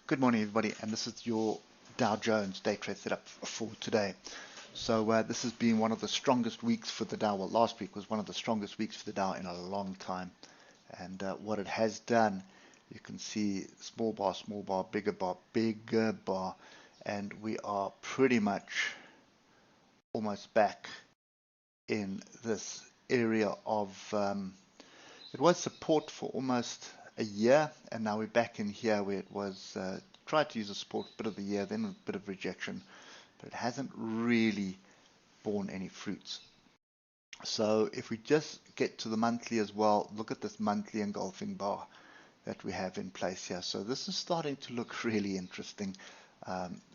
Good morning, everybody, and this is your Dow Jones day trade setup for today. So this has been one of the strongest weeks for the Dow. Well, last week was one of the strongest weeks for the Dow in a long time. And what it has done, you can see small bar, bigger bar, and we are pretty much almost back in this area of, it was support for almost a year, and now we're back in here where it was tried to use a support bit of the year, then a bit of rejection, but it hasn't really borne any fruits. So if we just get to the monthly as well, look at this monthly engulfing bar that we have in place here. So this is starting to look really interesting.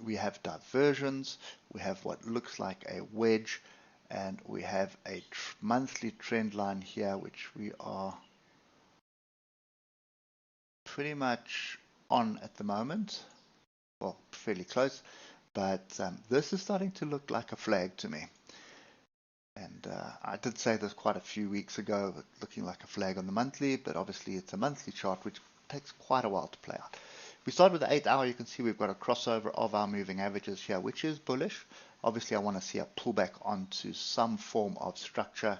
We have diversions, we have what looks like a wedge, and we have a monthly trend line here, which we are pretty much on at the moment, well, fairly close, but this is starting to look like a flag to me. And I did say this quite a few weeks ago, looking like a flag on the monthly, but obviously it's a monthly chart, which takes quite a while to play out. If we start with the 8 hour, you can see we've got a crossover of our moving averages here, which is bullish. Obviously, I want to see a pullback onto some form of structure.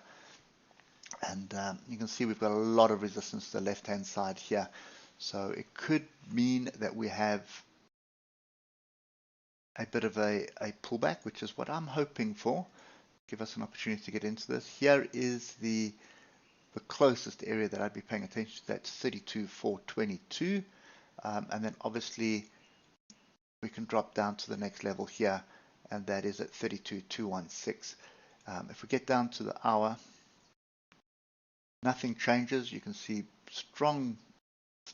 And you can see we've got a lot of resistance to the left-hand side here. So it could mean that we have a bit of a pullback, which is what I'm hoping for. Give us an opportunity to get into this. Here is the closest area that I'd be paying attention to. That's 32,422. And then obviously we can drop down to the next level here, and that is at 32,216. If we get down to the hour, nothing changes. You can see strong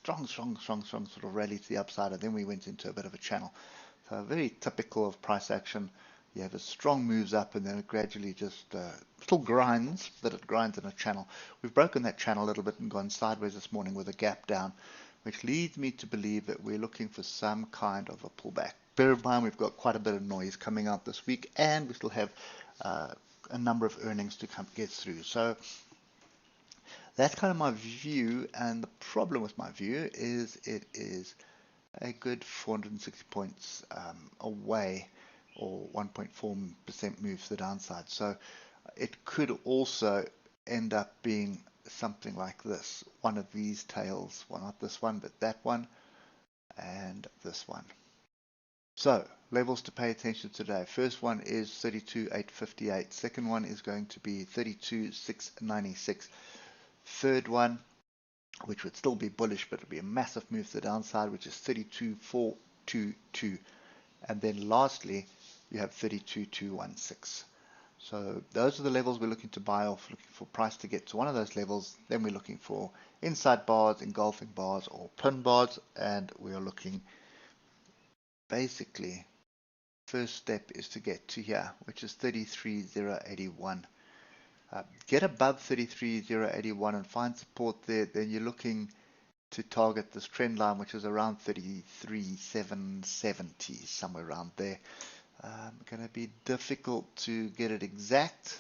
sort of rally to the upside, and then we went into a bit of a channel. So very typical of price action. You have a strong moves up, and then it gradually just still grinds, but it grinds in a channel. We've broken that channel a little bit and gone sideways this morning with a gap down, which leads me to believe that we're looking for some kind of a pullback. Bear in mind, we've got quite a bit of noise coming out this week, and we still have a number of earnings to get through. So that's kind of my view, and the problem with my view is it is a good 460 points away, or 1.4% move to the downside. So it could also end up being something like this. One of these tails, well, not this one, but that one and this one. So levels to pay attention to today. First one is 32,858. Second one is going to be 32,696. Third one, which would still be bullish, but it would be a massive move to the downside, which is 32,422. And then lastly, you have 32,216. So those are the levels we're looking to buy off, looking for price to get to one of those levels. Then we're looking for inside bars, engulfing bars, or pin bars, and we are looking basically, first step is to get to here, which is 33,081. Get above 33,081 and find support there. Then you're looking to target this trend line, which is around 33,770, somewhere around there. Going to be difficult to get it exact,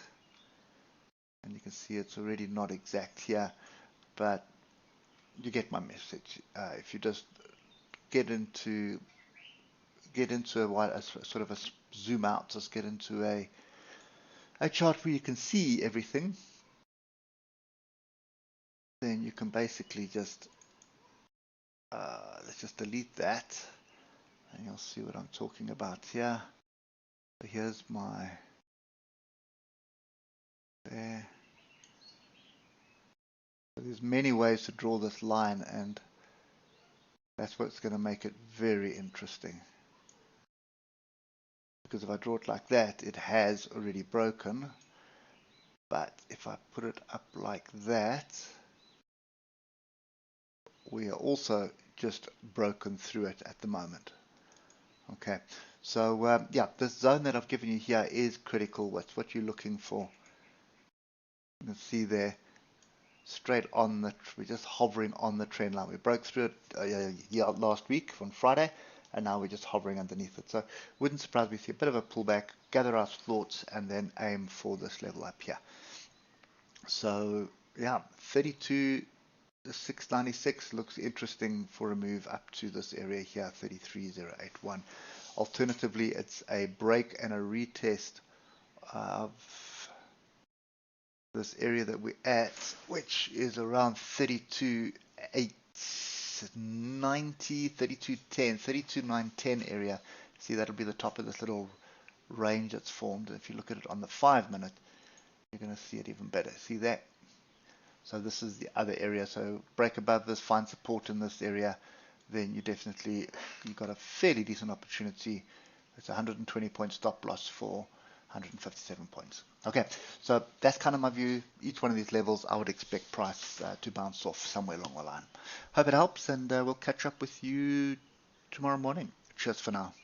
and you can see it's already not exact here, but you get my message. If you just get into a sort of a zoom out, just get into a chart where you can see everything, then you can basically just let's just delete that, and you'll see what I'm talking about here. So here's my there. So there's many ways to draw this line, and that's what's going to make it very interesting. Because if I draw it like that, it has already broken. But if I put it up like that, we are also just broken through it at the moment. Okay, so yeah, this zone that I've given you here is critical. What's what you're looking for. You can see there, straight on the, we're just hovering on the trend line. We broke through it last week on Friday, and now we're just hovering underneath it. So wouldn't surprise me to see a bit of a pullback, gather our thoughts, and then aim for this level up here. So yeah, 32 The 696 looks interesting for a move up to this area here, 33081. Alternatively, it's a break and a retest of this area that we're at, which is around 32,890, 3210, 32,910 area. See, that'll be the top of this little range that's formed. If you look at it on the 5-minute, you're going to see it even better. See that? So this is the other area. So break above this, find support in this area, then you've got a fairly decent opportunity. It's a 120 point stop loss for 157 points. Okay, so that's kind of my view. Each one of these levels, I would expect price to bounce off somewhere along the line. Hope it helps, and we'll catch up with you tomorrow morning. Cheers for now.